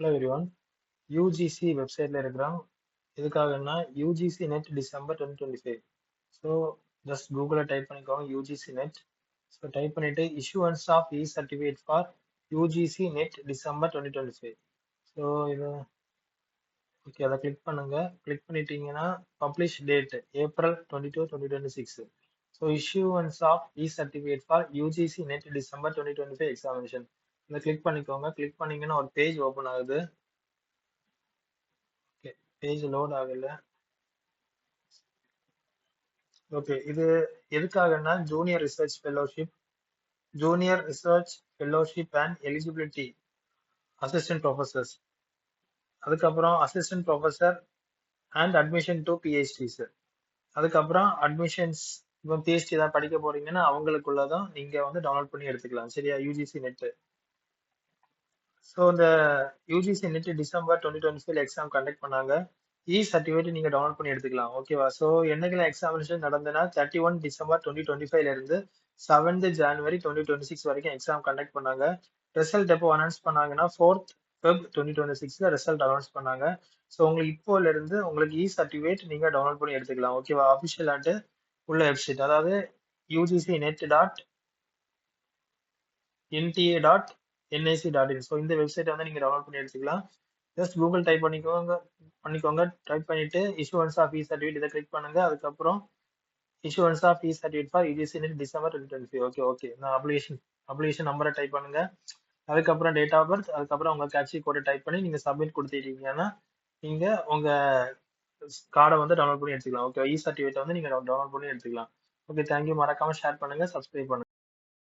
Hello everyone. UGC வெப்சைட்ல இருக்கிறோம். எதுக்காகன்னா UGC net December 2025. So just கூகுளில் டைப் பண்ணிக்கோங்க UGC net. ஸோ டைப் பண்ணிட்டு issuance of e-certificate for UGC net December 2025. So இது ஓகே, அதை கிளிக் பண்ணுங்க. கிளிக் பண்ணிட்டீங்கன்னா publish date April 22 2026. So issuance of e-certificate for UGC net December 2025 examination. இதை click பண்ணிக்கோங்க. Click பண்ணீங்கன்னா ஒரு பேஜ் ஓப்பன் ஆகுது. பேஜ் லோட் ஆகல. ஓகே, இது எதுக்காகன்னா junior research fellowship and eligibility assistant professors, அதுக்கப்புறம் assistant professor and admission to PhDs, அதுக்கப்புறம் அட்மிஷன்ஸ். இப்போ பிஹெச்டி தான் படிக்க போறீங்கன்னா அவங்களுக்குள்ளதான் நீங்க வந்து டவுன்லோட் பண்ணி எடுத்துக்கலாம். சரியா? UGC net. ஸோ இந்த UGC NET December 2025 exam conduct பண்ணாங்க. சர்டிஃபிகேட் நீங்க டவுன்லோட் பண்ணி எடுத்துக்கலாம். ஓகேவா? ஸோ என்னைக்கெல்லாம் எக்ஸாமினேஷன் நடந்ததுன்னா 31 டிசம்பர் 2025 இருந்து 7th ஜனவரி 2026 வரைக்கும் எக்ஸாம் கண்டக்ட் பண்ணாங்க. ரிசல்ட் எப்போ அனௌன்ஸ் பண்ணாங்கன்னா 4th Feb 2026 ரிசல்ட் அனௌன்ஸ் பண்ணாங்க. ஸோ உங்களுக்கு இப்போல இருந்து உங்களுக்கு சர்டிஃபிகேட் நீங்க டவுன்லோட் பண்ணி எடுத்துக்கலாம். ஓகேவா? அபிஷியல் ஆட்டு உள்ள வெப்சைட், அதாவது ugcnet.nta.nic.in. ஸோ இந்த வெப்சைட்டை வந்து நீங்க டவுன்லோட் பண்ணி எடுத்துக்கலாம். ஜஸ்ட் கூகுள் டைப் பண்ணிக்கோங்க. டைப் பண்ணிட்டு இஷ்யூவன்ஸ் ஆஃப் சர்டிஃபிகேட் இதை கிளிக் பண்ணுங்க. அதுக்கப்புறம் issuance of certificate for UGC NET December 2025. Okay. நான் அப்ளிகேஷன் நம்பரை டைப் பண்ணுங்க. அதுக்கப்புறம் டேட் ஆஃப் பர்த், அதுக்கப்புறம் உங்க கேப்சி கோடை டைப் பண்ணி நீங்க சப்மிட் கொடுத்துட்டீங்கன்னா நீங்க உங்க கார்டை வந்து டவுன்லோட் பண்ணி எடுத்துக்கலாம். ஓகே, சர்டிஃபிகேட் வந்து நீங்க டவுன்லோட் பண்ணி எடுத்துக்கலாம். Okay, thank you. மறக்காம ஷேர் பண்ணுங்க, சப்ஸ்கிரைப் பண்ணுங்க.